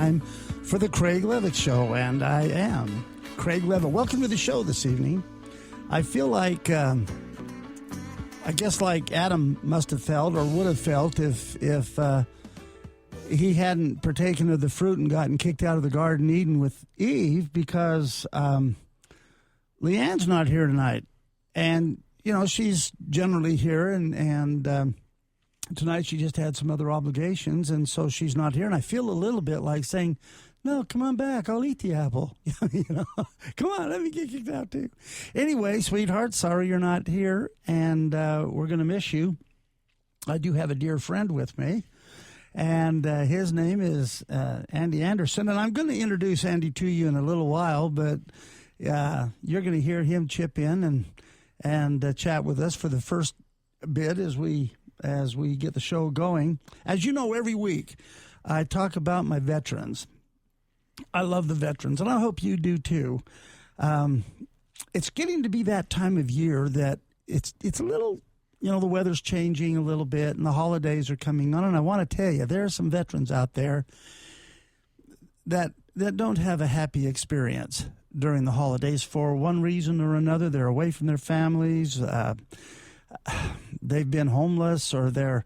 time for the Craig Levitt Show, and I am Craig Levitt. Welcome to the show this evening. I feel like, I guess like Adam must have felt or would have felt if he hadn't partaken of the fruit and gotten kicked out of the Garden of Eden with Eve, because Leanne's not here tonight. And, you know, she's generally here, and tonight she just had some other obligations, and so she's not here. And I feel a little bit like saying, no, come on back, I'll eat the apple. You know, come on, let me get kicked out too. Anyway, sweetheart, sorry you're not here, and we're going to miss you. I do have a dear friend with me, and his name is Andy Anderson, and I'm going to introduce Andy to you in a little while, but you're going to hear him chip in and chat with us for the first bit as we get the show going. As you know, every week I talk about my veterans. I love the veterans, and I hope you do too. It's getting to be that time of year that it's a little, you know, the weather's changing a little bit, and the holidays are coming on, and I want to tell you, there are some veterans out there that don't have a happy experience during the holidays for one reason or another. They're away from their families. They've been homeless, or they're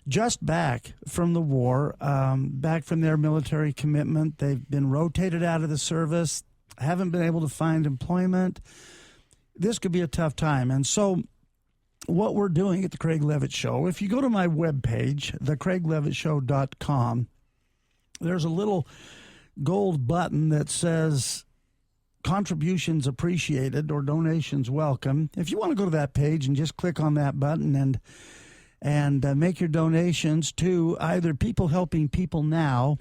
just back from the war, back from their military commitment. They've been rotated out of the service, haven't been able to find employment. This could be a tough time. And so what we're doing at the Craig Levitt Show, if you go to my webpage, thecraiglevittshow.com, there's a little gold button that says contributions appreciated or donations welcome. If you want to go to that page and just click on that button and make your donations to either People Helping People Now,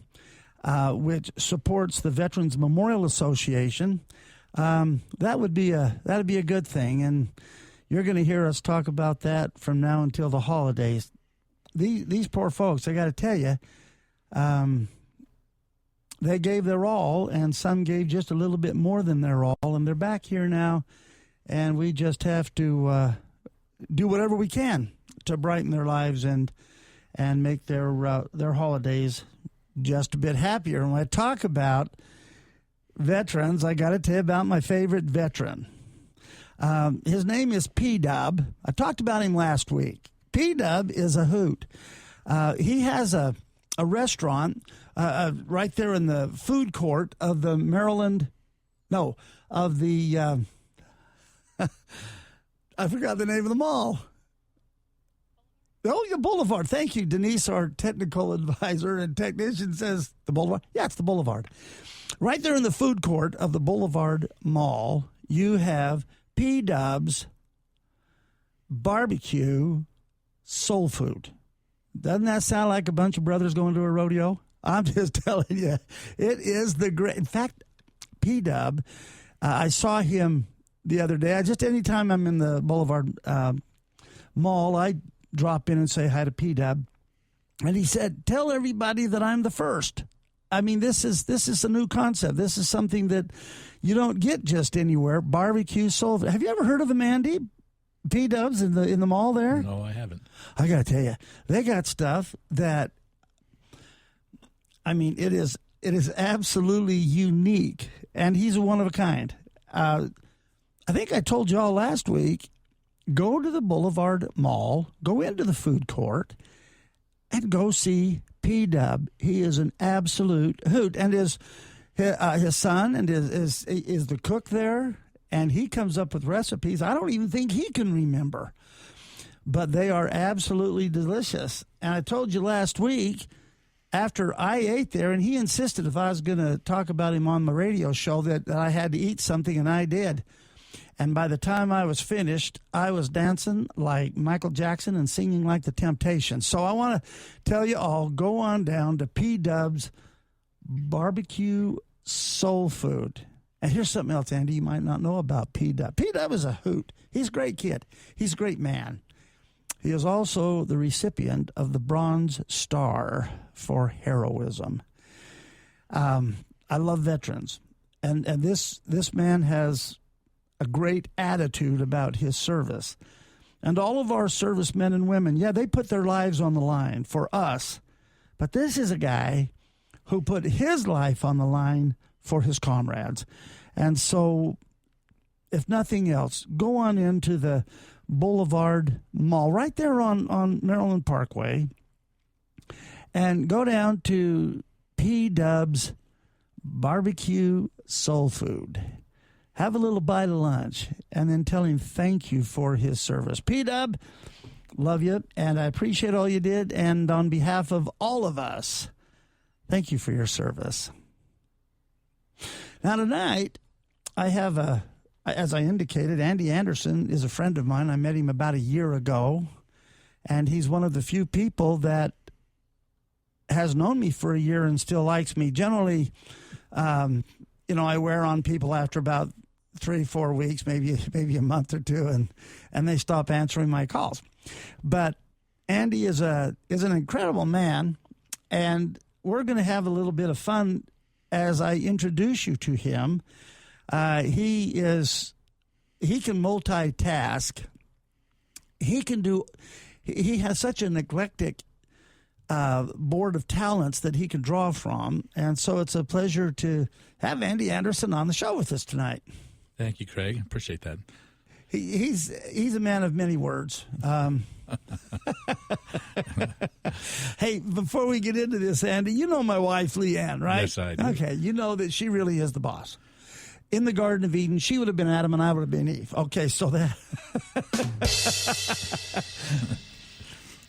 which supports the Veterans Memorial Association, that'd be a good thing. And you're going to hear us talk about that from now until the holidays. These poor folks, I got to tell you, they gave their all, and some gave just a little bit more than their all, and they're back here now, and we just have to do whatever we can to brighten their lives and make their holidays just a bit happier. And when I talk about veterans, I got to tell you about my favorite veteran. His name is P-Dub. I talked about him last week. P-Dub is a hoot. He has a restaurant right there in the food court of the I forgot the name of the mall. Oh, the Boulevard. Thank you, Denise, our technical advisor and technician, says the Boulevard. Yeah, it's the Boulevard. Right there in the food court of the Boulevard Mall, you have P-Dub's Barbecue Soul Food. Doesn't that sound like a bunch of brothers going to a rodeo? I'm just telling you, it is the great. In fact, P-Dub, I saw him the other day. Anytime I'm in the Boulevard Mall, I drop in and say hi to P-Dub. And he said, tell everybody that I'm the first. I mean, this is a new concept. This is something that you don't get just anywhere. Barbecue soul. Have you ever heard of him, Andy? P-Dubs in the mall there? No, I haven't. I got to tell you, they got stuff that, I mean, it is absolutely unique, and he's one of a kind. I think I told you all last week, go to the Boulevard Mall, go into the food court, and go see P-Dub. He is an absolute hoot, and his son and is the cook there, and he comes up with recipes I don't even think he can remember, but they are absolutely delicious. And I told you last week, after I ate there, and he insisted if I was going to talk about him on my radio show that I had to eat something, and I did. And by the time I was finished, I was dancing like Michael Jackson and singing like the Temptations. So I want to tell you all, go on down to P-Dub's Barbecue Soul Food. And here's something else, Andy, you might not know about P-Dub. P-Dub is a hoot. He's a great kid. He's a great man. He is also the recipient of the Bronze Star for heroism. I love veterans. And this man has a great attitude about his service. And all of our servicemen and women, yeah, they put their lives on the line for us. But this is a guy who put his life on the line for his comrades. And so, if nothing else, go on into the Boulevard Mall right there on Maryland Parkway and go down to P-Dub's Barbecue Soul Food. Have a little bite of lunch and then tell him thank you for his service. P-Dub, love you, and I appreciate all you did. And on behalf of all of us, thank you for your service. Now tonight, I have as I indicated, Andy Anderson is a friend of mine. I met him about a year ago, and he's one of the few people that has known me for a year and still likes me. Generally, I wear on people after about 3-4 weeks, maybe a month or two, and they stop answering my calls. But Andy is an incredible man, and we're going to have a little bit of fun as I introduce you to him. He can multitask. He has such an eclectic board of talents that he can draw from. And so it's a pleasure to have Andy Anderson on the show with us tonight. Thank you, Craig. Appreciate that. He's a man of many words. Hey, before we get into this, Andy, you know my wife, Leanne, right? Yes, I do. Okay, you know that she really is the boss. In the Garden of Eden, she would have been Adam and I would have been Eve. Okay, so that...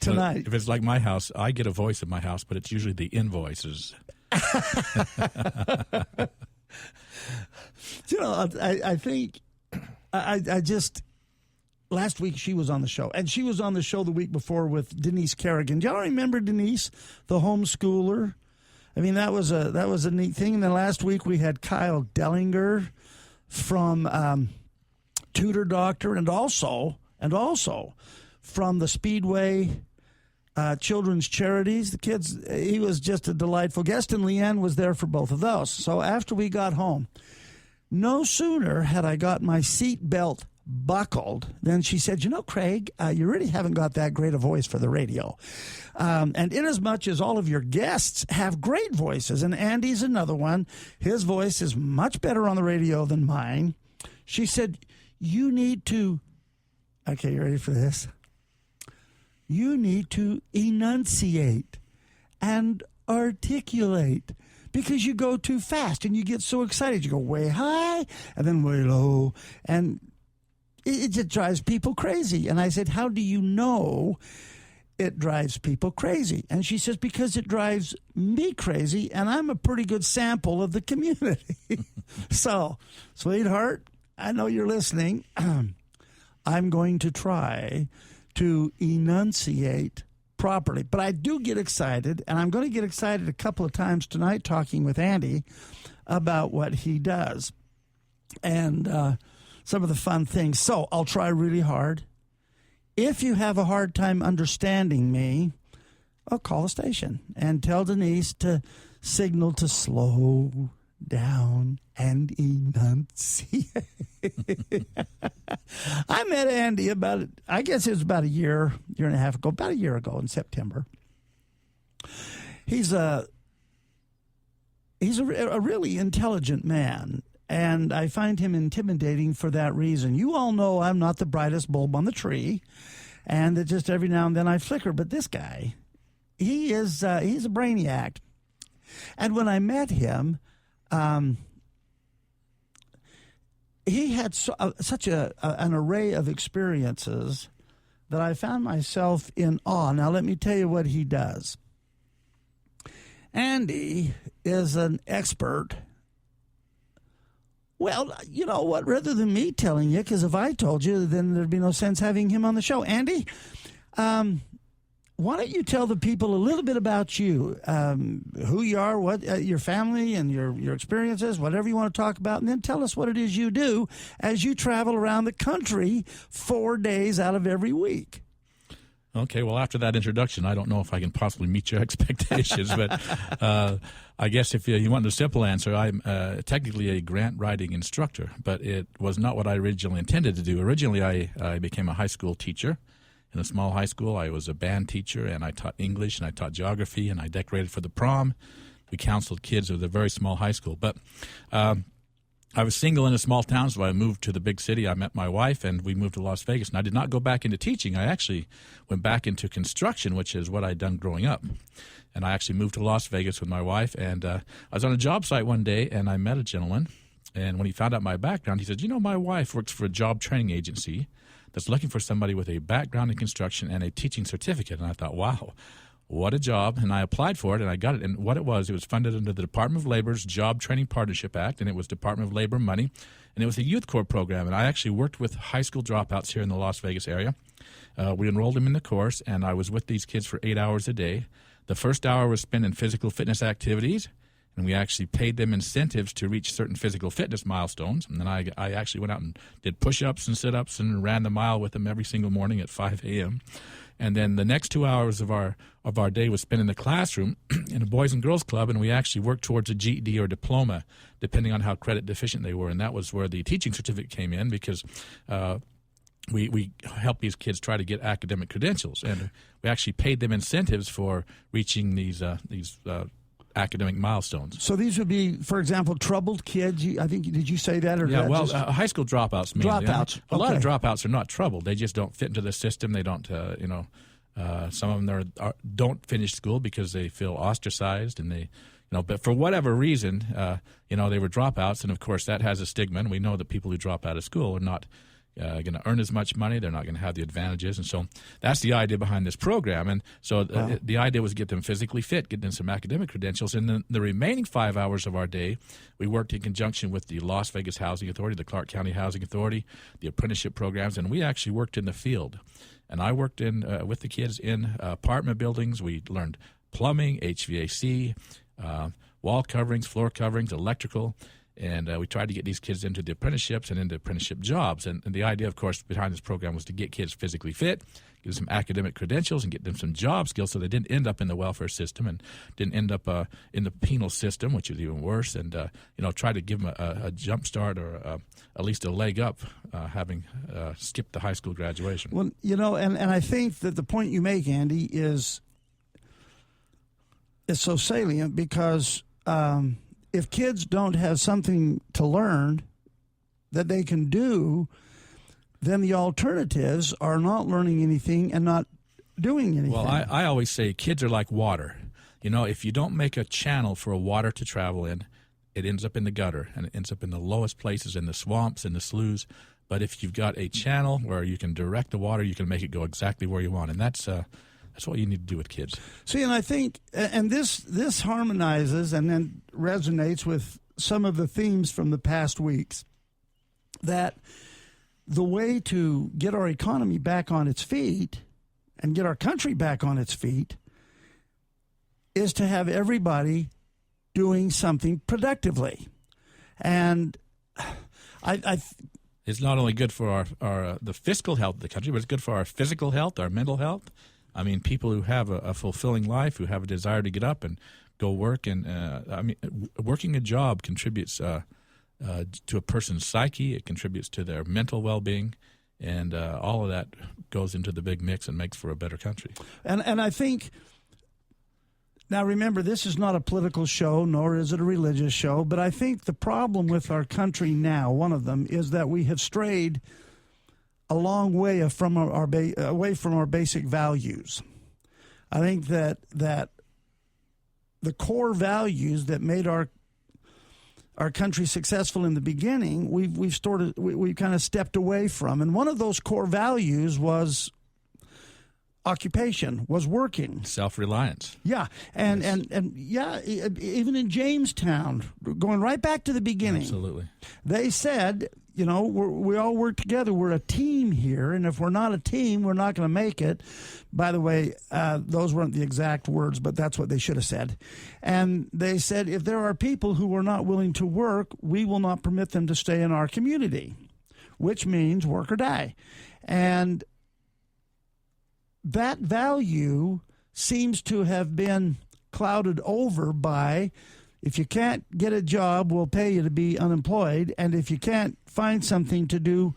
Tonight. If it's like my house, I get a voice in my house, but it's usually the invoices. I think I just... Last week she was on the show, and she was on the show the week before with Denise Kerrigan. Do y'all remember Denise, the homeschooler? I mean, that was a neat thing. And then last week we had Kyle Dellinger from Tutor Doctor, and also from the Speedway Children's Charities. The kids, he was just a delightful guest, and Leanne was there for both of those. So after we got home, no sooner had I got my seat belt buckled, then she said, Craig, you really haven't got that great a voice for the radio. And inasmuch as all of your guests have great voices, and Andy's another one, his voice is much better on the radio than mine. She said, you need to, okay, you ready for this? You need to enunciate and articulate, because you go too fast and you get so excited. You go way high and then way low, and it just drives people crazy. And I said, how do you know it drives people crazy? And she says, because it drives me crazy, and I'm a pretty good sample of the community. So, sweetheart, I know you're listening. I'm going to try to enunciate properly. But I do get excited, and I'm going to get excited a couple of times tonight talking with Andy about what he does. And some of the fun things. So I'll try really hard. If you have a hard time understanding me, I'll call the station and tell Denise to signal to slow down and enunciate. I met Andy about a year and a half ago, about a year ago in September. He's a really intelligent man. And I find him intimidating for that reason. You all know I'm not the brightest bulb on the tree, and that just every now and then I flicker. But this guy, he's a brainiac. And when I met him, he had such an array of experiences that I found myself in awe. Now, let me tell you what he does. Andy is an expert. Well, you know what? Rather than me telling you, because if I told you, then there'd be no sense having him on the show. Andy, why don't you tell the people a little bit about you, who you are, what your family and your experiences, whatever you want to talk about, and then tell us what it is you do as you travel around the country 4 days out of every week. Okay, well, after that introduction, I don't know if I can possibly meet your expectations, but I guess if you want a simple answer, I'm technically a grant writing instructor, but it was not what I originally intended to do. Originally, I became a high school teacher. In a small high school, I was a band teacher, and I taught English, and I taught geography, and I decorated for the prom. we counseled kids with a very small high school. But I was single in a small town, so I moved to the big city. I met my wife, and we moved to Las Vegas. And I did not go back into teaching. I actually went back into construction, which is what I'd done growing up. And I actually moved to Las Vegas with my wife. And I was on a job site one day, and I met a gentleman. And when he found out my background, he said, my wife works for a job training agency that's looking for somebody with a background in construction and a teaching certificate. And I thought, wow, what a job. And I applied for it, and I got it. And what it was funded under the Department of Labor's Job Training Partnership Act, and it was Department of Labor money. And it was a youth corps program. And I actually worked with high school dropouts here in the Las Vegas area. We enrolled them in the course, and I was with these kids for 8 hours a day. The first hour was spent in physical fitness activities, and we actually paid them incentives to reach certain physical fitness milestones. And then I actually went out and did push-ups and sit-ups and ran the mile with them every single morning at 5 a.m. And then the next 2 hours of our day was spent in the classroom in a Boys and Girls Club, and we actually worked towards a GED or diploma, depending on how credit deficient they were. And that was where the teaching certificate came in, because we helped these kids try to get academic credentials, and we actually paid them incentives for reaching these academic milestones. So these would be, for example, troubled kids. I think, did you say that? Or high school dropouts mainly. Dropouts. A lot of dropouts are not troubled. They just don't fit into the system. They don't, some of them don't finish school because they feel ostracized, and they, but for whatever reason, they were dropouts, and of course that has a stigma. And we know that people who drop out of school are not going to earn as much money. They're not going to have the advantages. And so that's the idea behind this program. And so the idea was to get them physically fit, get them some academic credentials. And then the remaining 5 hours of our day, we worked in conjunction with the Las Vegas Housing Authority, the Clark County Housing Authority, the apprenticeship programs, and we actually worked in the field. And I worked with the kids in apartment buildings. We learned plumbing, HVAC, wall coverings, floor coverings, electrical. And we tried to get these kids into the apprenticeships and into apprenticeship jobs. And the idea, of course, behind this program was to get kids physically fit, give them some academic credentials, and get them some job skills so they didn't end up in the welfare system and didn't end up in the penal system, which is even worse, and try to give them a jump start or at least a leg up having skipped the high school graduation. Well, and I think that the point you make, Andy, is so salient because if kids don't have something to learn that they can do, then the alternatives are not learning anything and not doing anything. Well, I always say kids are like water. If you don't make a channel for water to travel in, it ends up in the gutter, and it ends up in the lowest places, in the swamps and the sloughs. But if you've got a channel where you can direct the water, you can make it go exactly where you want. And that's what you need to do with kids. See, and I think, and this harmonizes and then resonates with some of the themes from the past weeks, that the way to get our economy back on its feet and get our country back on its feet is to have everybody doing something productively. And it's not only good for our the fiscal health of the country, but it's good for our physical health, our mental health. I mean, people who have a fulfilling life, who have a desire to get up and go work, and working a job contributes to a person's psyche. It contributes to their mental well-being, and all of that goes into the big mix and makes for a better country. And I think, now remember, this is not a political show, nor is it a religious show, but I think the problem with our country now, one of them, is that we have strayed a long way from away from our basic values. I think that the core values that made our country successful in the beginning, we kind of stepped away from. And one of those core values was occupation, was working. Self-reliance. Yeah. And even in Jamestown, going right back to the beginning. Absolutely. They said, we all work together. We're a team here, and if we're not a team, we're not going to make it. By the way, those weren't the exact words, but that's what they should have said. And they said, if there are people who are not willing to work, we will not permit them to stay in our community, which means work or die. And that value seems to have been clouded over by, if you can't get a job, we'll pay you to be unemployed. And if you can't find something to do,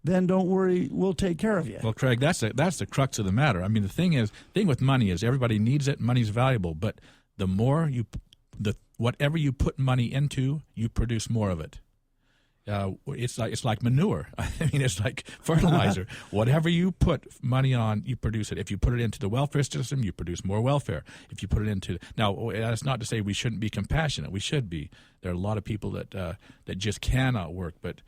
then don't worry, we'll take care of you. Well, Craig, that's the crux of the matter. I mean, the thing with money is everybody needs it. Money's valuable. But the more you whatever you put money into, you produce more of it. It's like manure. I mean, it's like fertilizer. Whatever you put money on, you produce it. If you put it into the welfare system, you produce more welfare. If you put it into now, that's not to say we shouldn't be compassionate. We should be. There are a lot of people that just cannot work, but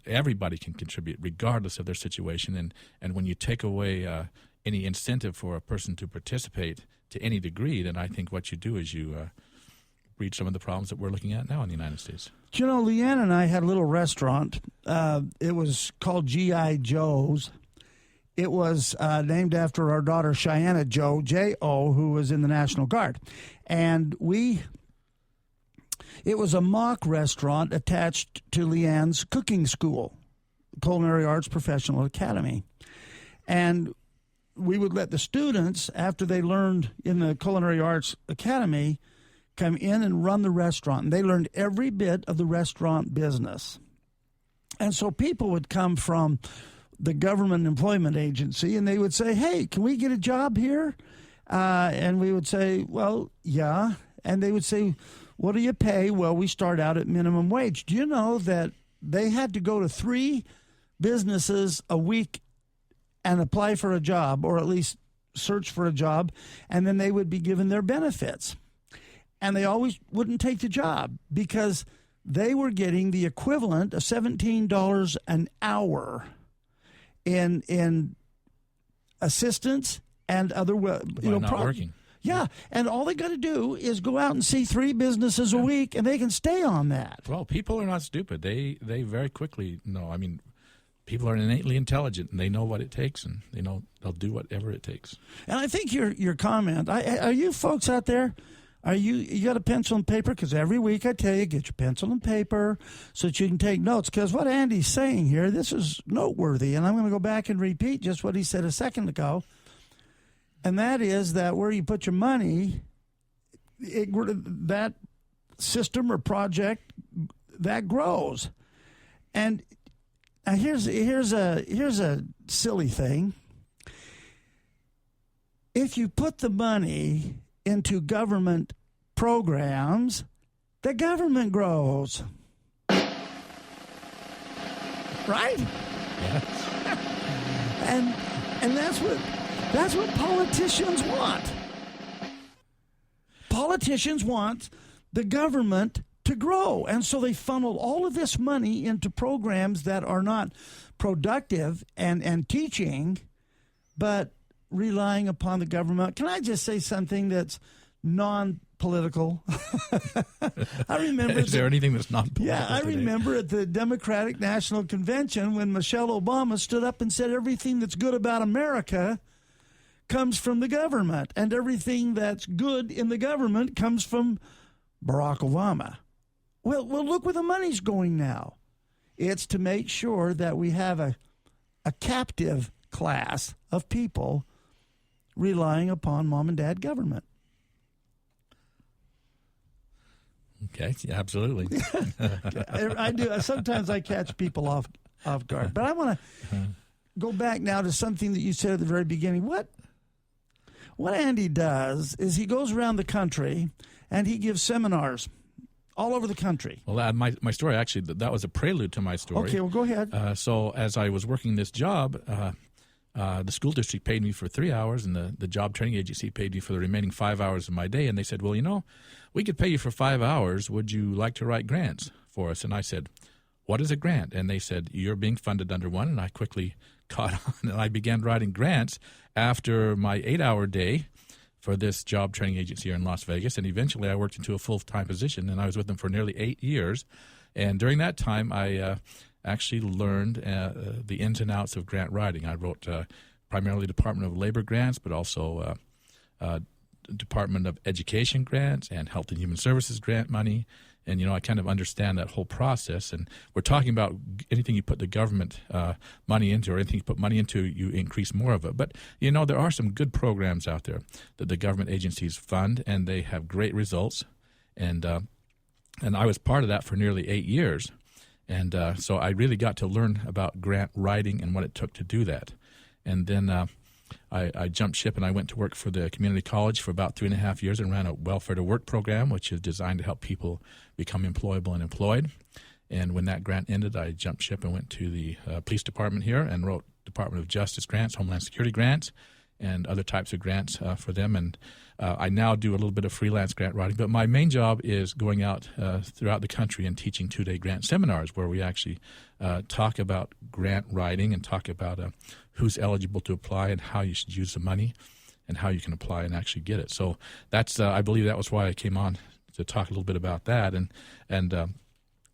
everybody can contribute regardless of their situation. And when you take away any incentive for a person to participate to any degree, then I think what you do is you breed some of the problems that we're looking at now in the United States. You know, Leanne and I had a little restaurant. It was called G.I. Joe's. It was named after our daughter Cheyenne Joe, J.O., who was in the National Guard. And it was a mock restaurant attached to Leanne's cooking school, Culinary Arts Professional Academy. And we would let the students, after they learned in the Culinary Arts Academy, come in and run the restaurant. And they learned every bit of the restaurant business. And so people would come from the government employment agency and they would say, hey, can we get a job here? And we would say, well, yeah. And they would say, what do you pay? Well, we start out at minimum wage. Do you know that they had to go to 3 businesses a week and apply for a job, or at least search for a job, and then they would be given their benefits? And they always wouldn't take the job because they were getting the equivalent of $17 an hour in assistance and other working. Yeah, and all they got to do is go out and see 3 businesses a week, and they can stay on that. Well, people are not stupid. They very quickly know. I mean, people are innately intelligent, and they know what it takes, and they know they'll do whatever it takes. And I think your comment, are you folks out there? You got a pencil and paper? Because every week I tell you, get your pencil and paper so that you can take notes. Because what Andy's saying here, this is noteworthy. And I'm going to go back and repeat just what he said a second ago. And that is that where you put your money, that system or project, that grows. And here's a silly thing. If you put the money into government programs, the government grows. Right? Yes. and that's what politicians want. Politicians want the government to grow. And so they funnel all of this money into programs that are not productive and teaching, but relying upon the government. Can I just say something that's non-political? I remember. Is there anything that's non-political? Yeah, I remember at the Democratic National Convention when Michelle Obama stood up and said everything that's good about America comes from the government, and everything that's good in the government comes from Barack Obama. Well, look where the money's going now. It's to make sure that we have a captive class of people relying upon mom and dad government. Okay, yeah, absolutely. I do. Sometimes I catch people off guard. But I want to go back now to something that you said at the very beginning. What Andy does is he goes around the country and he gives seminars all over the country. Well, my story, actually, that was a prelude to my story. Okay, well, go ahead. So as I was working this job, the school district paid me for 3 hours, and the job training agency paid me for the remaining 5 hours of my day. And they said, well, we could pay you for 5 hours. Would you like to write grants for us? And I said, what is a grant? And they said, you're being funded under one. And I quickly caught on, and I began writing grants after my 8-hour day for this job training agency here in Las Vegas. And eventually I worked into a full-time position, and I was with them for nearly 8 years. And during that time, I actually learned the ins and outs of grant writing. I wrote primarily Department of Labor grants, but also Department of Education grants and Health and Human Services grant money. And, I kind of understand that whole process. And we're talking about anything you put the government money into, or anything you put money into, you increase more of it. But, there are some good programs out there that the government agencies fund, and they have great results. And I was part of that for nearly 8 years. And so I really got to learn about grant writing and what it took to do that. And then I jumped ship and I went to work for the community college for about 3.5 years and ran a welfare to work program, which is designed to help people become employable and employed. And when that grant ended, I jumped ship and went to the police department here and wrote Department of Justice grants, Homeland Security grants, and other types of grants for them. And I now do a little bit of freelance grant writing, but my main job is going out throughout the country and teaching 2-day grant seminars where we actually talk about grant writing and talk about who's eligible to apply and how you should use the money and how you can apply and actually get it. So that's I believe that was why I came on to talk a little bit about that. And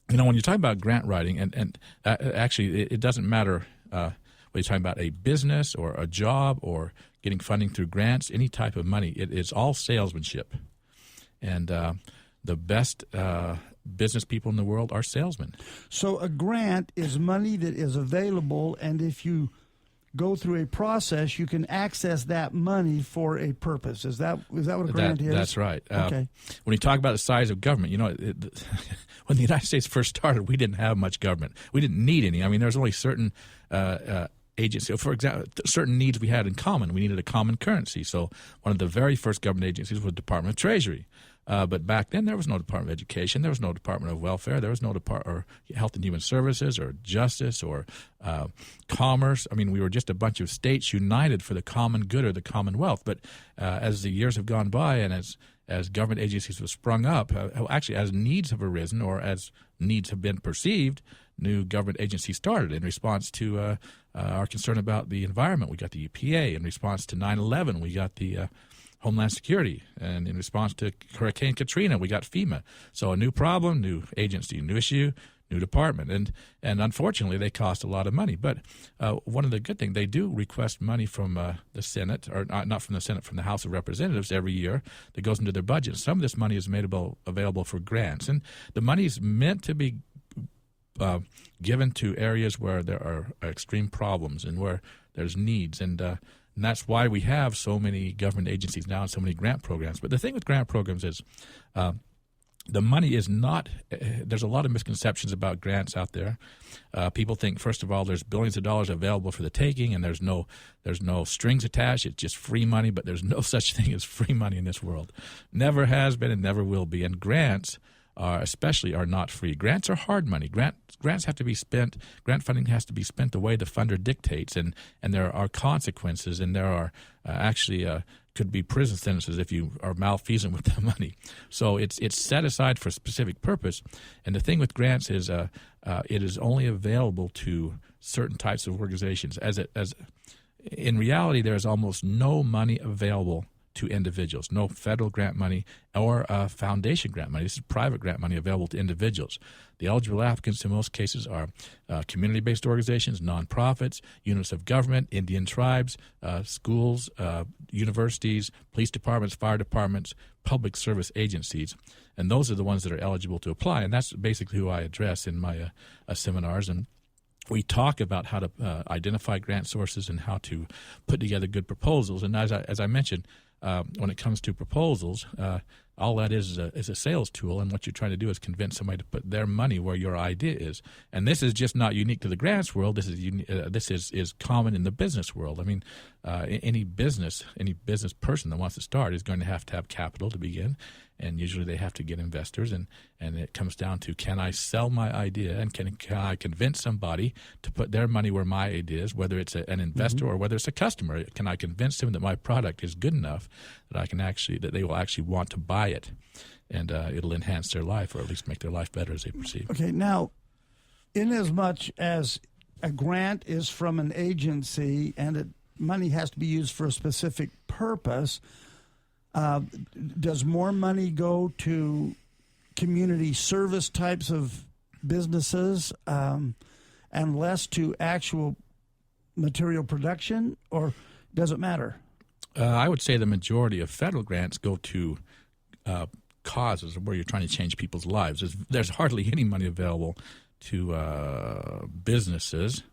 when you talk about grant writing, and actually it doesn't matter whether you're talking about a business or a job or getting funding through grants, any type of money, it is all salesmanship. And the best business people in the world are salesmen. So a grant is money that is available, and if you go through a process, you can access that money for a purpose. Is that what a grant is? That's right. Okay. When you talk about the size of government, when the United States first started, we didn't have much government. We didn't need any. I mean, there's only certain agencies. For example, certain needs we had in common. We needed a common currency. So one of the very first government agencies was the Department of Treasury. But back then, there was no Department of Education, there was no Department of Welfare, there was no Department or Health and Human Services or Justice or Commerce. I mean, we were just a bunch of states united for the common good or the Commonwealth. But as the years have gone by and as government agencies have sprung up, actually as needs have arisen or as needs have been perceived, new government agencies started in response to our concern about the environment. We got the EPA. In response to 9/11, we got the Homeland Security, and in response to Hurricane Katrina, we got FEMA. So a new problem, new agency, new issue, new department, and unfortunately, they cost a lot of money. But one of the good things, they do request money from the Senate, or not from the Senate, from the House of Representatives every year that goes into their budget. Some of this money is made available for grants, and the money is meant to be given to areas where there are extreme problems and where there's needs, and that's why we have so many government agencies now and so many grant programs. But the thing with grant programs is the money is not there's a lot of misconceptions about grants out there. People think, first of all, there's billions of dollars available for the taking, and there's no strings attached. It's just free money, but there's no such thing as free money in this world. Never has been and never will be. And grants are not free. Grants are hard money. Grants have to be spent. Grant funding has to be spent the way the funder dictates, and there are consequences, and there are could be prison sentences if you are malfeasant with the money. So it's set aside for a specific purpose. And the thing with grants is it is only available to certain types of organizations. As in reality, there is almost no money available to individuals, no federal grant money or foundation grant money. This is private grant money available to individuals. The eligible applicants in most cases are community-based organizations, nonprofits, units of government, Indian tribes, schools, universities, police departments, fire departments, public service agencies. And those are the ones that are eligible to apply. And that's basically who I address in my seminars. And we talk about how to identify grant sources and how to put together good proposals. And as I mentioned, when it comes to proposals, all that is a sales tool, and what you're trying to do is convince somebody to put their money where your idea is. And this is just not unique to the grants world. This is common in the business world. I mean, any business person that wants to start is going to have capital to begin, and usually they have to get investors. And it comes down to, can I sell my idea, and can I convince somebody to put their money where my idea is, whether it's an investor or whether it's a customer? Can I convince them that my product is good enough that they will actually want to buy it, and it'll enhance their life, or at least make their life better as they perceive. Okay, now, inasmuch as a grant is from an agency and money has to be used for a specific purpose, does more money go to community service types of businesses and less to actual material production, or does it matter? I would say the majority of federal grants go to causes where you're trying to change people's lives. There's hardly any money available to businesses.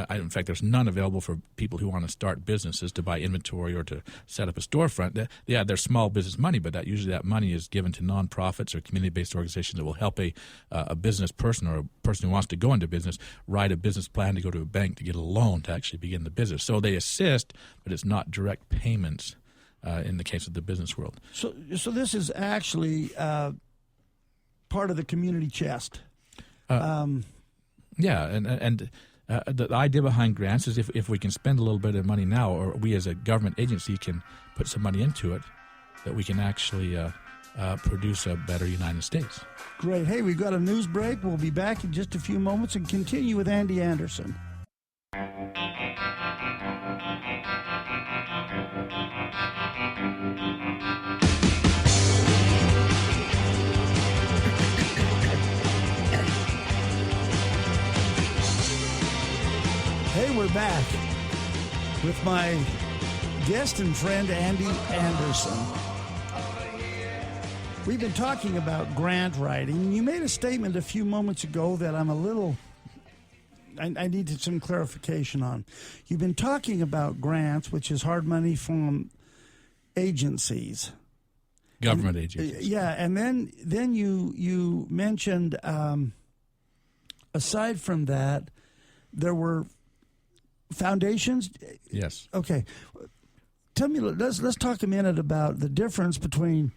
in fact, there's none available for people who want to start businesses to buy inventory or to set up a storefront. Yeah, there's small business money, but usually that money is given to nonprofits or community-based organizations that will help a business person or a person who wants to go into business write a business plan to go to a bank to get a loan to actually begin the business. So they assist, but it's not direct payments in the case of the business world. So this is actually part of the community chest. Yeah, and the idea behind grants is if we can spend a little bit of money now, or we as a government agency can put some money into it, that we can actually produce a better United States. Great. Hey, we've got a news break. We'll be back in just a few moments and continue with Andy Anderson. Hey, we're back with my guest and friend, Andy Anderson. We've been talking about grant writing. You made a statement a few moments ago that I'm a little... I needed some clarification on. You've been talking about grants, which is hard money from agencies. Government agencies. Yeah, and then you mentioned, aside from that, there were foundations? Yes. Okay. Tell me, let's talk a minute about the difference between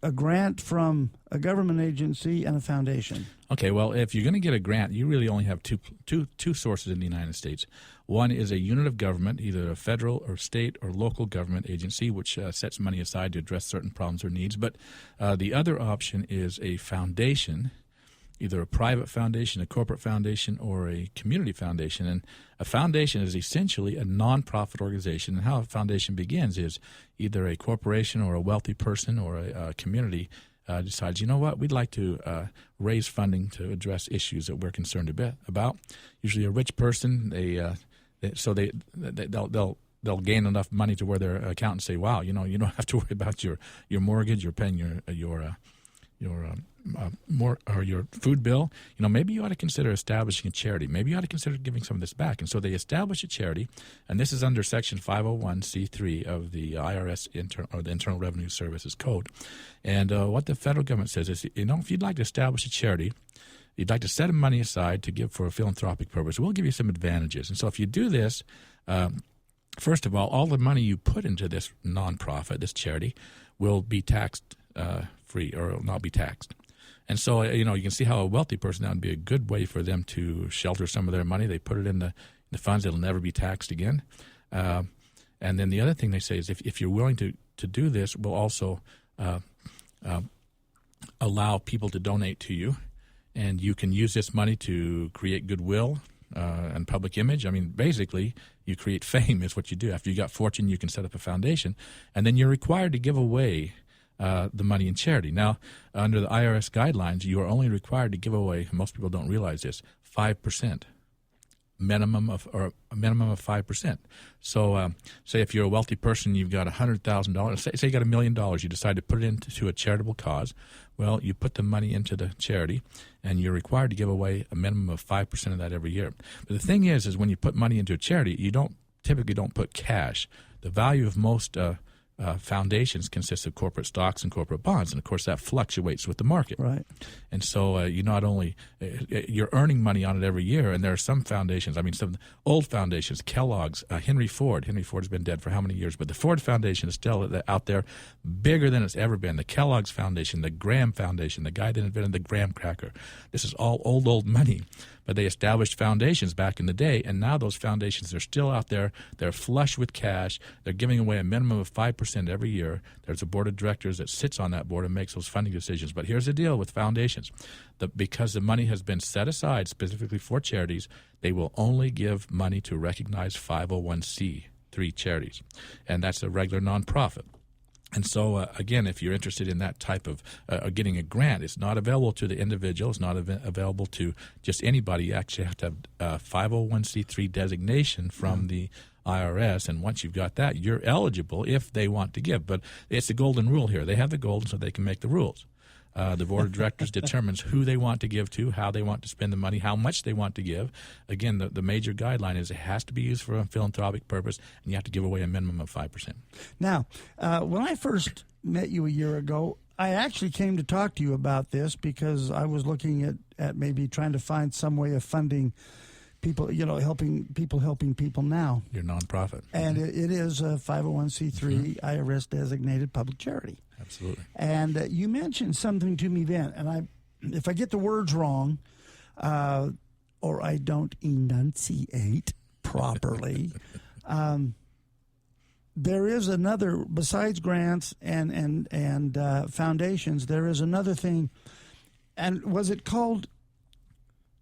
a grant from a government agency and a foundation. Okay, well, if you're going to get a grant, you really only have two sources in the United States. One is a unit of government, either a federal or state or local government agency, which sets money aside to address certain problems or needs. But the other option is a foundation, either a private foundation, a corporate foundation, or a community foundation. And a foundation is essentially a nonprofit organization. And how a foundation begins is either a corporation or a wealthy person or a community decides, you know what, we'd like to raise funding to address issues that we're concerned about. Usually a rich person, they'll gain enough money to where their accountants say, wow, you don't have to worry about your mortgage, you're paying your food bill. Maybe you ought to consider establishing a charity. Maybe you ought to consider giving some of this back. And so they establish a charity, and this is under Section 501c3 of the IRS or the Internal Revenue Services Code. And what the federal government says is, if you'd like to establish a charity, you'd like to set money aside to give for a philanthropic purpose, we'll give you some advantages. And so if you do this, first of all the money you put into this nonprofit, this charity, will be taxed free or will not be taxed. And so, you can see how a wealthy person, that would be a good way for them to shelter some of their money. They put it in the funds. It'll never be taxed again. And then the other thing they say is if you're willing to do this, we'll also allow people to donate to you. And you can use this money to create goodwill and public image. I mean, basically, you create fame is what you do. After you got fortune, you can set up a foundation. And then you're required to give away the money in charity. Now, under the IRS guidelines, you are only required to give away, most people don't realize this, 5%, minimum of 5%. So say if you're a wealthy person, you've got $100,000, say you got $1 million, you decide to put it into a charitable cause. Well, you put the money into the charity, and you're required to give away a minimum of 5% of that every year. But the thing is when you put money into a charity, you typically don't put cash. The value of most foundations consists of corporate stocks and corporate bonds, and of course that fluctuates with the market. Right. And so you not only you're earning money on it every year, and there are some foundations. I mean, some old foundations, Kellogg's, Henry Ford. Henry Ford has been dead for how many years? But the Ford Foundation is still out there, bigger than it's ever been. The Kellogg's Foundation, the Graham Foundation, the guy that invented the graham cracker. This is all old money. But they established foundations back in the day, and now those foundations are still out there. They're flush with cash. They're giving away a minimum of 5% every year. There's a board of directors that sits on that board and makes those funding decisions. But here's the deal with foundations. Because the money has been set aside specifically for charities, they will only give money to recognized 501c3 charities, and that's a regular nonprofit. And so, again, if you're interested in that type of getting a grant, it's not available to the individual. It's not available to just anybody. You actually have to have a 501c3 designation from the IRS, and once you've got that, you're eligible if they want to give. But it's the golden rule here. They have the gold so they can make the rules. The board of directors determines who they want to give to, how they want to spend the money, how much they want to give. Again, the major guideline is it has to be used for a philanthropic purpose, and you have to give away a minimum of 5%. Now, when I first met you a year ago, I actually came to talk to you about this because I was looking at maybe trying to find some way of funding people, helping people now. Your nonprofit. And it is a 501c3 IRS designated public charity. Absolutely. And you mentioned something to me then, and if I get the words wrong, or I don't enunciate properly, there is another, besides grants and foundations, there is another thing. And was it called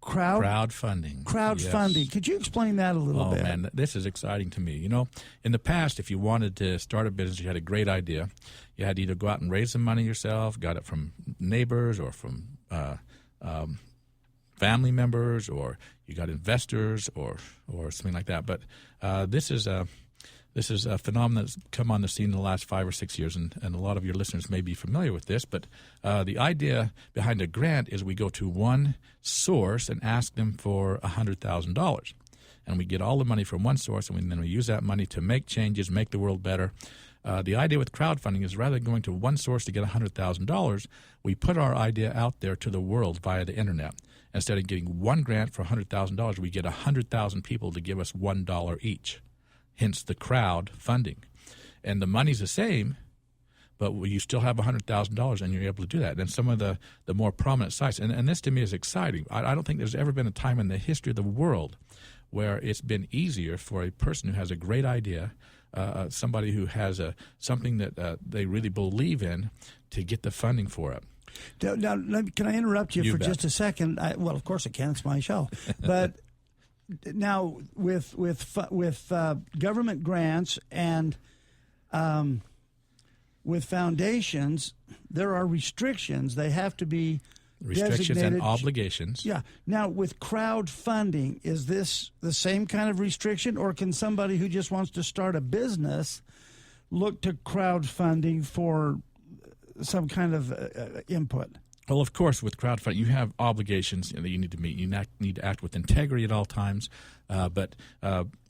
crowdfunding? Crowdfunding. Yes. Could you explain that a little bit? Oh, man, this is exciting to me. In the past, if you wanted to start a business, you had a great idea. You had to either go out and raise some money yourself, got it from neighbors or from family members, or you got investors or something like that. But this is a phenomenon that's come on the scene in the last 5 or 6 years, and a lot of your listeners may be familiar with this. But the idea behind a grant is we go to one source and ask them for $100,000. And we get all the money from one source, and then we use that money to make changes, make the world better. The idea with crowdfunding is rather than going to one source to get $100,000, we put our idea out there to the world via the internet. Instead of getting one grant for $100,000, we get 100,000 people to give us $1 each. Hence the crowd funding. And the money's the same, but you still have $100,000 and you're able to do that. And some of the more prominent sites, and this to me is exciting. I don't think there's ever been a time in the history of the world where it's been easier for a person who has a great idea, somebody who has something that they really believe in, to get the funding for it. Now, can I interrupt you for bet. just a second? Well, of course I can. It's my show. But now, with government grants and with foundations, there are restrictions. They have to be restrictions designated. And obligations. Yeah. Now, with crowdfunding, is this the same kind of restriction, or can somebody who just wants to start a business look to crowdfunding for some kind of input? Well, of course, with crowdfunding, you have obligations that you need to meet. You need to act with integrity at all times. But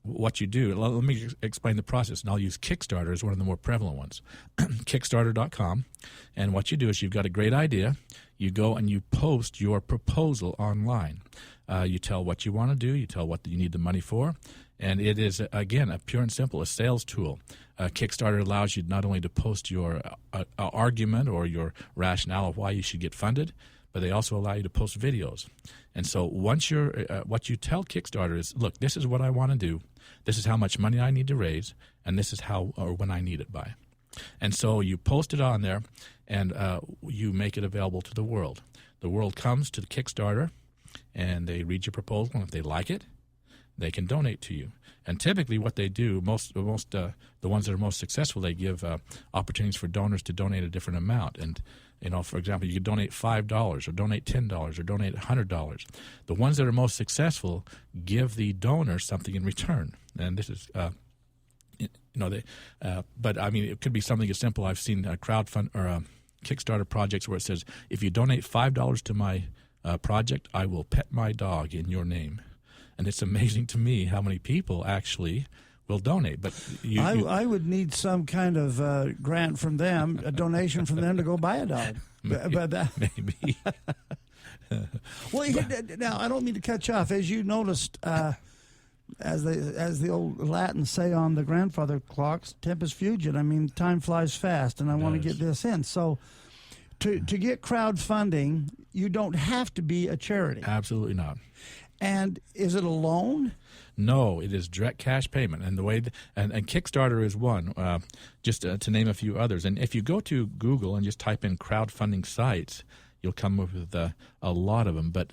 what you do, let me explain the process, and I'll use Kickstarter as one of the more prevalent ones. Kickstarter.com. And what you do is you've got a great idea. You go and you post your proposal online. You tell what you want to do. You tell what you need the money for. And it is, again, a pure and simple, a sales tool. Kickstarter allows you not only to post your argument or your rationale of why you should get funded, but they also allow you to post videos. And so once what you tell Kickstarter is, look, this is what I want to do. This is how much money I need to raise, and this is how or when I need it by. And so you post it on there, and you make it available to the world. The world comes to the Kickstarter, and they read your proposal, and if they like it, they can donate to you. And typically what they do, the ones that are most successful, they give opportunities for donors to donate a different amount. And, for example, you could donate $5 or donate $10 or donate $100. The ones that are most successful give the donor something in return. And this is, but I mean, it could be something as simple. I've seen crowdfund or Kickstarter projects where it says, if you donate $5 to my project, I will pet my dog in your name. And it's amazing to me how many people actually will donate. But I would need some kind of grant from them, a donation from them to go buy a dog. Maybe. Well, now I don't mean to cut you off. As you noticed, as the old Latins say on the grandfather clocks, tempus fugit. I mean, time flies fast, and I want to get this in. So, to get crowdfunding, you don't have to be a charity. Absolutely not. And is it a loan? No, it is direct cash payment. And the way and Kickstarter is one, just to name a few others. And if you go to Google and just type in crowdfunding sites, you'll come up with a lot of them. But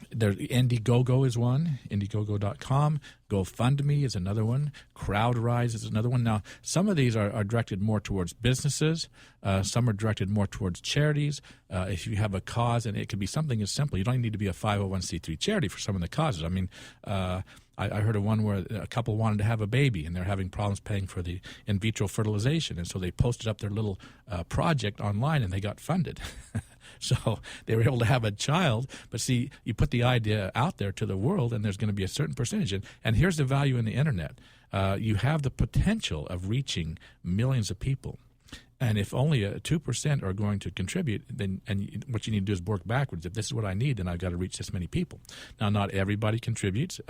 There, Indiegogo is one, Indiegogo.com. GoFundMe is another one. CrowdRise is another one. Now, some of these are directed more towards businesses. Some are directed more towards charities. If you have a cause, and it could be something as simple. You don't need to be a 501c3 charity for some of the causes. I mean, I heard of one where a couple wanted to have a baby, and they're having problems paying for the in vitro fertilization. And so they posted up their little project online, and they got funded. So they were able to have a child. But see, you put the idea out there to the world, and there's going to be a certain percentage. And here's the value in the Internet. You have the potential of reaching millions of people. And if only 2% are going to contribute, then what you need to do is work backwards. If this is what I need, then I've got to reach this many people. Now, not everybody contributes,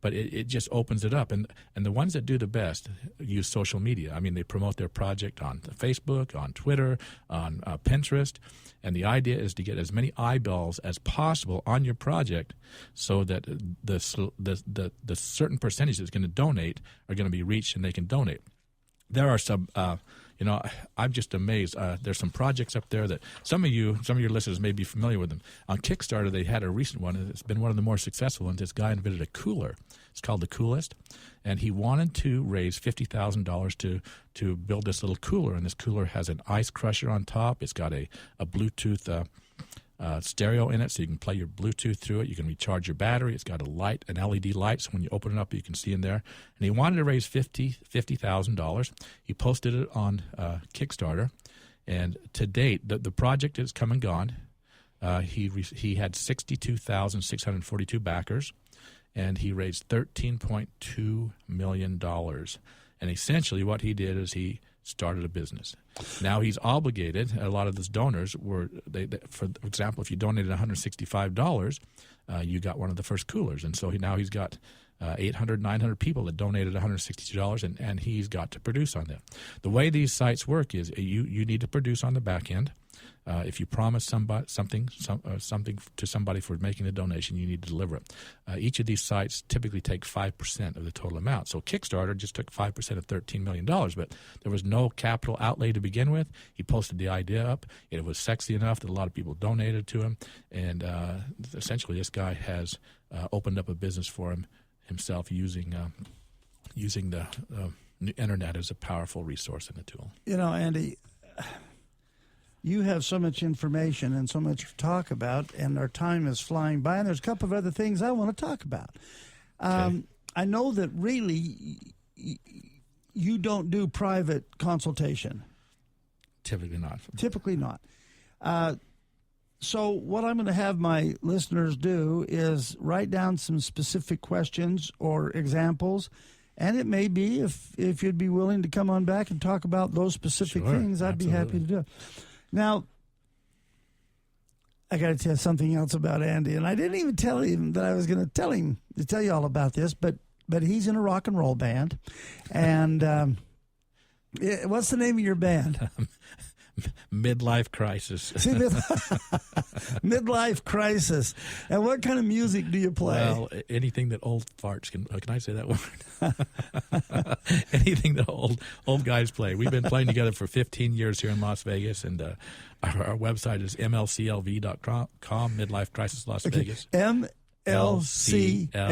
but it just opens it up. And the ones that do the best use social media. I mean, they promote their project on Facebook, on Twitter, on Pinterest. And the idea is to get as many eyeballs as possible on your project so that the certain percentage that's going to donate are going to be reached and they can donate. There are some, I'm just amazed. There's some projects up there that some of your listeners may be familiar with them. On Kickstarter, they had a recent one, and it's been one of the more successful ones. This guy invented a cooler. It's called the Coolest, and he wanted to raise $50,000 to build this little cooler. And this cooler has an ice crusher on top. It's got a Bluetooth stereo in it, so you can play your Bluetooth through it. You can recharge your battery. It's got an LED light, so when you open it up, you can see in there. And he wanted to raise $50,000. He posted it on Kickstarter, and to date, the project has come and gone. He had 62,642 backers, and he raised $13.2 million. And essentially, what he did is he started a business. Now he's obligated. A lot of those donors were, for example, if you donated $165, you got one of the first coolers. And so now he's got 800, 900 people that donated $162, and he's got to produce on them. The way these sites work is you need to produce on the back end. If you promise something to somebody for making a donation, you need to deliver it. Each of these sites typically take 5% of the total amount. So Kickstarter just took 5% of $13 million, but there was no capital outlay to begin with. He posted the idea up. It was sexy enough that a lot of people donated to him, and essentially this guy has opened up a business for himself using the Internet as a powerful resource and a tool. You know, Andy, you have so much information and so much to talk about, and our time is flying by, and there's a couple of other things I want to talk about. Okay. I know that really you don't do private consultation. Typically not. Typically not. So what I'm going to have my listeners do is write down some specific questions or examples, and it may be, if you'd be willing to come on back and talk about those specific things, I'd be happy to do it. Now, I got to tell you something else about Andy, and I didn't even tell him that I was going to tell you all about this, but he's in a rock and roll band, and what's the name of your band? Midlife Crisis. See, Midlife Crisis. And what kind of music do you play? Well, anything that old farts can I say that word? Anything that old guys play. We've been playing together for 15 years here in Las Vegas, and our website is mlclv.com, Midlife Crisis Las Vegas. mlclv.com.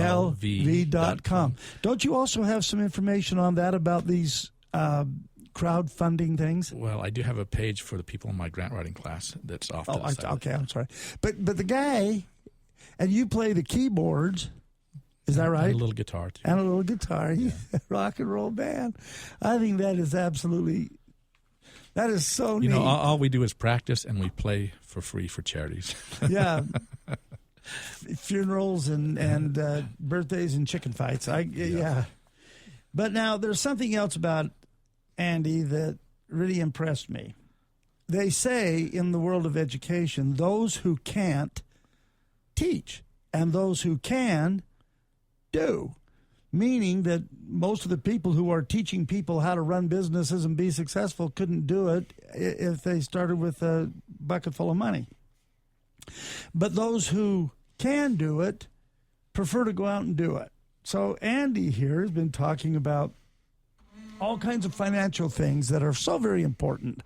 Don't you also have some information on that about these crowdfunding things? Well, I do have a page for the people in my grant writing class that's off to the side. Okay, I'm sorry. But the guy, and you play the keyboards, is that right? And a little guitar, too. And a little guitar. Yeah. Rock and roll band. I think that is that is so neat. You know, all we do is practice, and we play for free for charities. Yeah. Funerals and birthdays and chicken fights. Yeah. But now there's something else about Andy that really impressed me. They say in the world of education, those who can't teach, and those who can do. Meaning that most of the people who are teaching people how to run businesses and be successful couldn't do it if they started with a bucket full of money. But those who can do it prefer to go out and do it. So Andy here has been talking about all kinds of financial things that are so very important.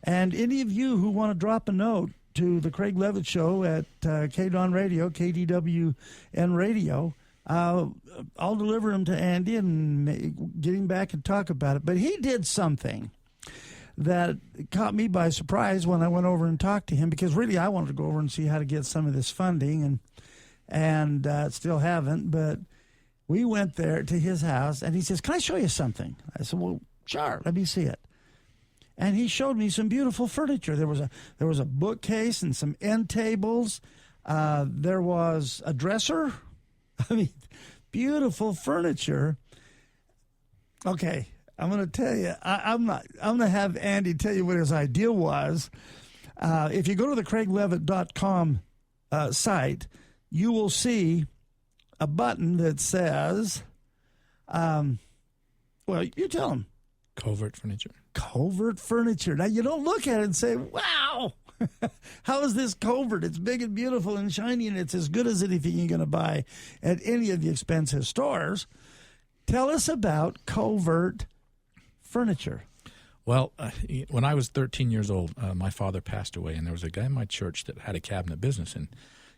And any of you who want to drop a note to the Craig Levitt Show at KDON Radio, KDWN Radio. I'll deliver them to Andy and get him back and talk about it. But he did something that caught me by surprise when I went over and talked to him, because really I wanted to go over and see how to get some of this funding, and still haven't. But we went there to his house, and he says, "Can I show you something?" I said, "Well, sure, let me see it." And he showed me some beautiful furniture. There was a bookcase and some end tables. There was a dresser. I mean, beautiful furniture. Okay, I'm going to tell you. I'm going to have Andy tell you what his idea was. If you go to the CraigLevitt.com site, you will see a button that says, well, you tell him. Covert Furniture. Covert Furniture. Now, you don't look at it and say, wow, how is this covert? It's big and beautiful and shiny, and it's as good as anything you're going to buy at any of the expensive stores. Tell us about Covert Furniture. Well, when I was 13 years old, my father passed away, and there was a guy in my church that had a cabinet business, and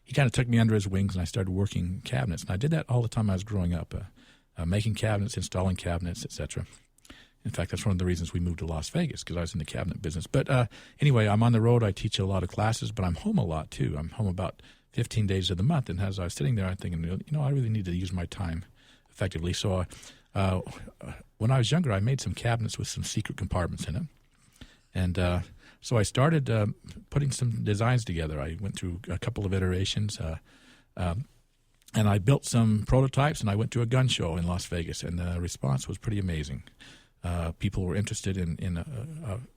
he kind of took me under his wings, and I started working cabinets. And I did that all the time I was growing up, making cabinets, installing cabinets, etc. In fact, that's one of the reasons we moved to Las Vegas, because I was in the cabinet business. But anyway, I'm on the road. I teach a lot of classes, but I'm home a lot, too. I'm home about 15 days of the month. And as I was sitting there, I'm thinking, I really need to use my time effectively. So when I was younger, I made some cabinets with some secret compartments in them. And so I started putting some designs together. I went through a couple of iterations, and I built some prototypes, and I went to a gun show in Las Vegas, and the response was pretty amazing. People were interested in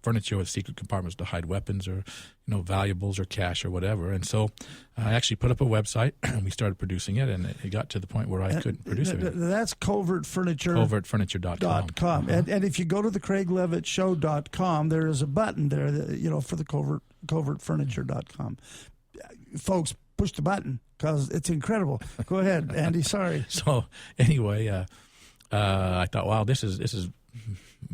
furniture with secret compartments to hide weapons or, valuables or cash or whatever. And so I actually put up a website, and we started producing it, and it got to the point where I couldn't produce it. That's Covert Furniture. CovertFurniture.com. And if you go to the CraigLevittShow.com, there is a button there, for the CovertFurniture.com. Folks, push the button because it's incredible. Go ahead, Andy. Sorry. So anyway, I thought, wow, this is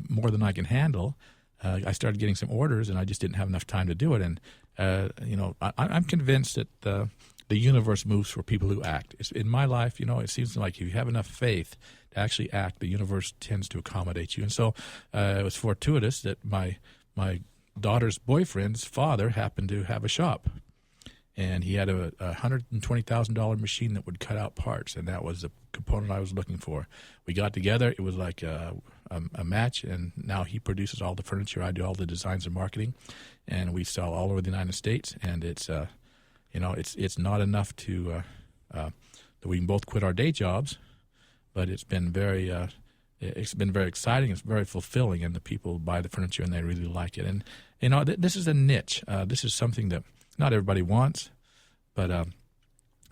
more than I can handle. I started getting some orders, and I just didn't have enough time to do it. And I'm convinced that the universe moves for people who act. In my life, it seems like if you have enough faith to actually act, the universe tends to accommodate you. And so it was fortuitous that my daughter's boyfriend's father happened to have a shop. And he had a $120,000 machine that would cut out parts, and that was the component I was looking for. We got together. It was like a match, and now he produces all the furniture. I do all the designs and marketing, and we sell all over the United States. And it's not enough to that we can both quit our day jobs, but it's been very exciting. It's very fulfilling, and the people buy the furniture and they really like it. And this is a niche. This is something that not everybody wants, but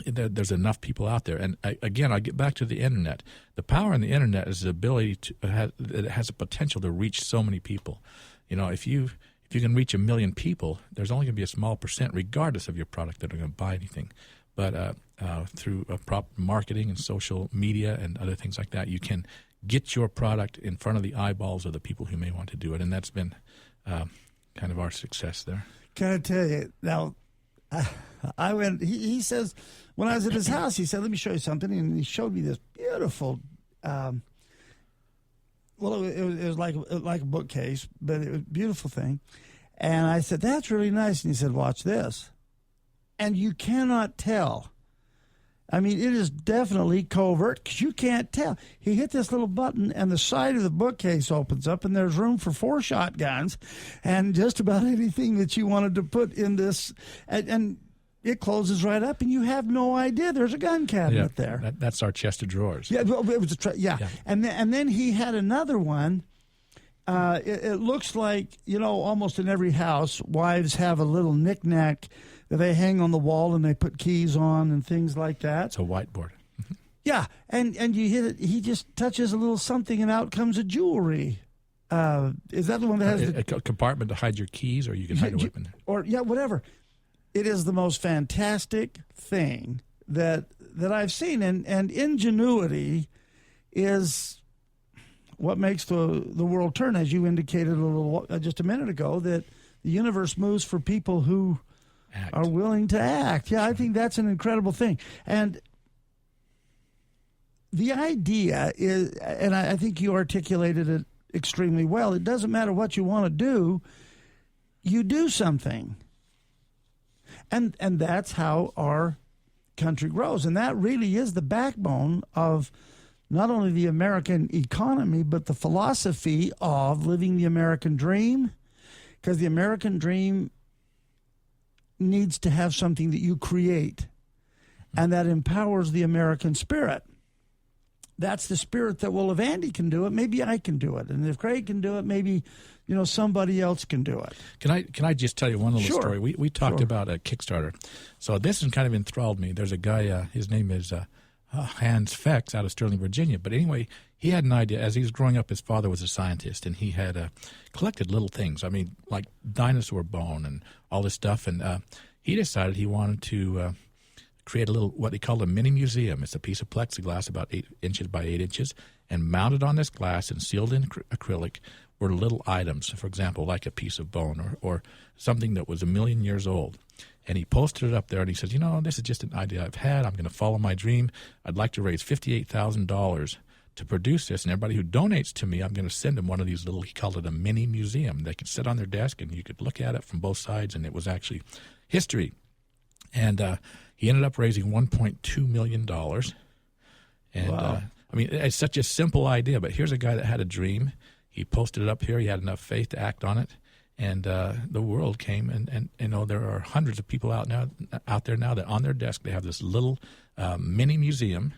there's enough people out there. And again, I get back to the internet. The power in the internet is the ability it has a potential to reach so many people. If you can reach 1 million people, there's only going to be a small percent, regardless of your product, that are going to buy anything. But through proper marketing and social media and other things like that, you can get your product in front of the eyeballs of the people who may want to do it. And that's been kind of our success there. Can I tell you now? I went. He says when I was at his house, he said, "Let me show you something," and he showed me this beautiful. It was like a bookcase, but it was a beautiful thing. And I said, "That's really nice." And he said, "Watch this," and you cannot tell. I mean, it is definitely covert because you can't tell. He hit this little button, and the side of the bookcase opens up, and there's room for 4 shotguns and just about anything that you wanted to put in this. And it closes right up, and you have no idea there's a gun cabinet there. That's our chest of drawers. Yeah, it was yeah. And then he had another one. It looks like, almost in every house, wives have a little knick-knack that they hang on the wall and they put keys on and things like that. It's a whiteboard. Yeah, and you hit it. He just touches a little something, and out comes a jewelry. Is that the one that has a compartment to hide your keys, or you can hide a weapon there? Or whatever. It is the most fantastic thing that I've seen, and ingenuity is what makes the world turn, as you indicated just a minute ago, that the universe moves for people who are willing to act. Yeah, I think that's an incredible thing. And the idea is, and I think you articulated it extremely well, it doesn't matter what you want to do, you do something. And that's how our country grows. And that really is the backbone of not only the American economy, but the philosophy of living the American dream. Because the American dream needs to have something that you create, and that empowers the American spirit. That's the spirit that, well, if Andy can do it, maybe I can do it. And if Craig can do it, maybe, somebody else can do it. Can I just tell you one little Sure. story? We talked about a Kickstarter. So this has kind of enthralled me. There's a guy, his name is Hans Fex out of Sterling, Virginia. But anyway, he had an idea. As he was growing up, his father was a scientist, and he had collected little things. I mean, like dinosaur bone and all this stuff. And he decided he wanted to create a little, what he called a mini museum. It's a piece of plexiglass about 8 inches by 8 inches, and mounted on this glass and sealed in acrylic were little items, for example, like a piece of bone or something that was 1 million years old. And he posted it up there, and he says, this is just an idea I've had. I'm going to follow my dream. I'd like to raise $58,000 to produce this, and everybody who donates to me, I'm going to send them one of these little, he called it a mini museum. They could sit on their desk, and you could look at it from both sides, and it was actually history. And he ended up raising $1.2 million. And, wow. It's such a simple idea, but here's a guy that had a dream. He posted it up here. He had enough faith to act on it. And the world came, and there are hundreds of people out there now that on their desk they have this little mini museum,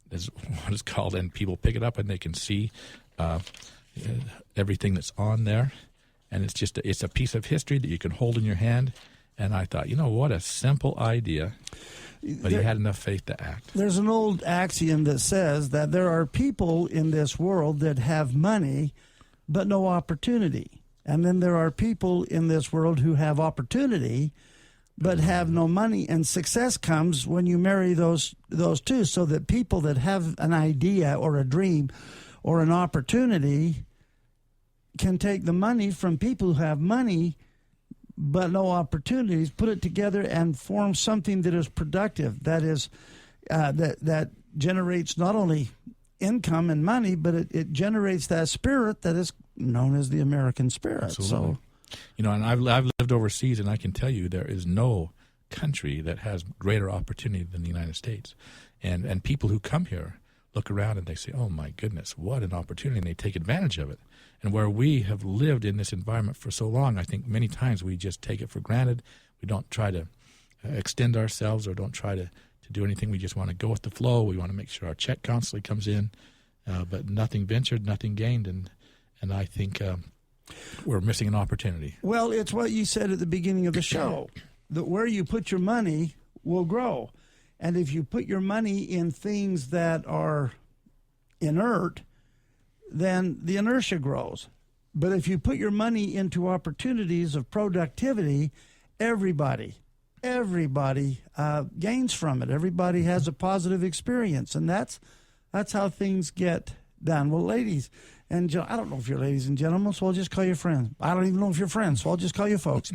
is what it's called, and people pick it up and they can see everything that's on there. And it's a piece of history that you can hold in your hand. And I thought, what a simple idea. But he had enough faith to act. There's an old axiom that says that there are people in this world that have money but no opportunity. And then there are people in this world who have opportunity but have no money. And success comes when you marry those two, so that people that have an idea or a dream or an opportunity can take the money from people who have money but no opportunities, put it together and form something that is productive, that is that generates not only income and money, but it generates that spirit that is known as the American spirit. Absolutely. So, and I've lived overseas, and I can tell you there is no country that has greater opportunity than the United States. And people who come here look around and they say, oh my goodness, what an opportunity, and they take advantage of it. And where we have lived in this environment for so long, I think many times we just take it for granted. We don't try to extend ourselves or don't try to do anything. We just want to go with the flow. We want to make sure our check constantly comes in, but nothing ventured, nothing gained. And I think we're missing an opportunity. Well, it's what you said at the beginning of the show, that where you put your money will grow. And if you put your money in things that are inert, then the inertia grows. But if you put your money into opportunities of productivity, everybody gains from it. Everybody has a positive experience, and that's how things get done. Well, ladies and gentlemen, I don't know if you're ladies and gentlemen, so I'll just call you friends. I don't even know if you're friends, so I'll just call you folks.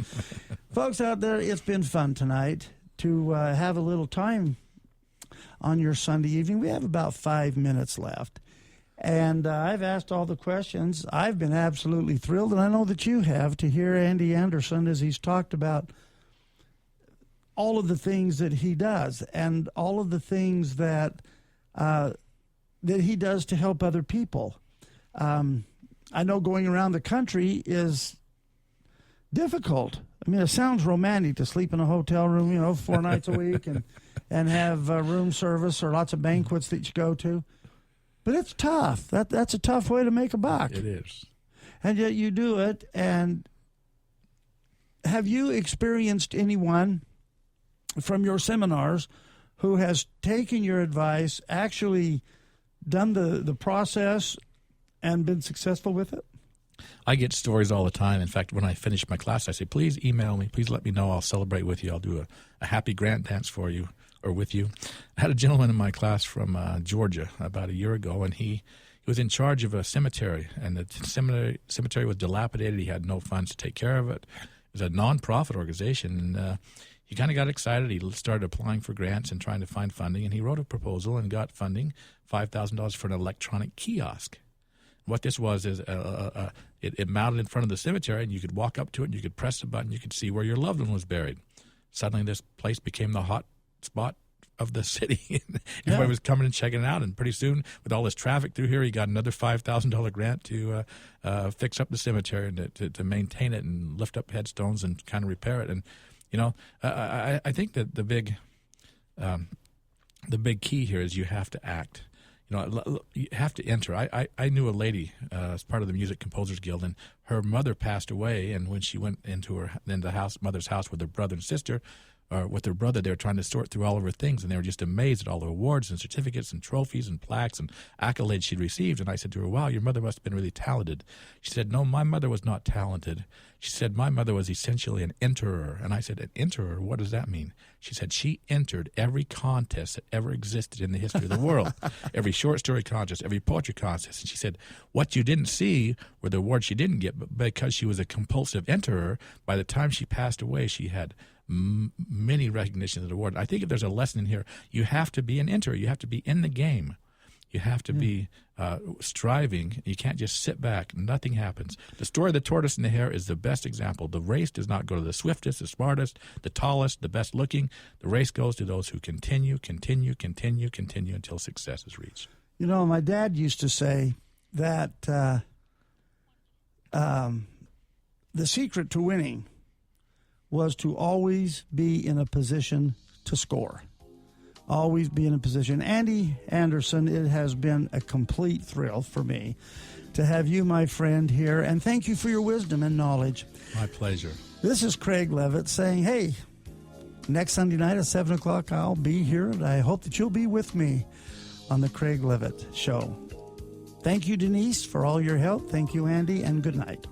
Folks out there, it's been fun tonight to have a little time on your Sunday evening. We have about 5 minutes left. And I've asked all the questions. I've been absolutely thrilled, and I know that you have, to hear Andy Anderson as he's talked about all of the things that he does and all of the things that he does to help other people. I know going around the country is difficult. I mean, it sounds romantic to sleep in a hotel room, 4 nights a week and have room service or lots of banquets that you go to. But it's tough. That's a tough way to make a buck. It is. And yet you do it. And have you experienced anyone from your seminars who has taken your advice, actually done the process, and been successful with it? I get stories all the time. In fact, when I finish my class, I say, please email me. Please let me know. I'll celebrate with you. I'll do a happy grant dance for you or with you. I had a gentleman in my class from Georgia about a year ago, and he was in charge of a cemetery, and the cemetery was dilapidated. He had no funds to take care of it. was a nonprofit organization, and he kind of got excited. He started applying for grants and trying to find funding, and he wrote a proposal and got funding, $5,000 for an electronic kiosk. What this was is it mounted in front of the cemetery, and you could walk up to it, and you could press the button, you could see where your loved one was buried. Suddenly, this place became the hot spot of the city. Everybody was coming and checking it out, and pretty soon, with all this traffic through here, he got another $5,000 grant to fix up the cemetery and to maintain it and lift up headstones and kind of repair it. And I think that the big key here is you have to act. You have to enter. I knew a lady as part of the Music Composers Guild, and her mother passed away. And when she went into the mother's house with her brother and sister, or with her brother, they were trying to sort through all of her things, and they were just amazed at all the awards and certificates and trophies and plaques and accolades she'd received. And I said to her, "Wow, your mother must have been really talented." She said, "No, my mother was not talented." She said, "My mother was essentially an enterer." And I said, "An enterer? What does that mean?" She said, "She entered every contest that ever existed in the history of the world, every short story contest, every poetry contest." And she said, "What you didn't see were the awards she didn't get, but because she was a compulsive enterer, by the time she passed away, she had many recognitions and awards." I think if there's a lesson in here, you have to be an enterer. You have to be in the game. You have to be striving. You can't just sit back. Nothing happens. The story of the tortoise and the hare is the best example. The race does not go to the swiftest, the smartest, the tallest, the best looking. The race goes to those who continue until success is reached. My dad used to say that the secret to winning was to always be in a position to score. Always be in a position. Andy Anderson, it has been a complete thrill for me to have you, my friend, here, and thank you for your wisdom and knowledge. My pleasure. This is Craig Levitt saying, hey, next Sunday night at 7 o'clock, I'll be here, and I hope that you'll be with me on the Craig Levitt Show. Thank you, Denise, for all your help. Thank you, Andy, and good night.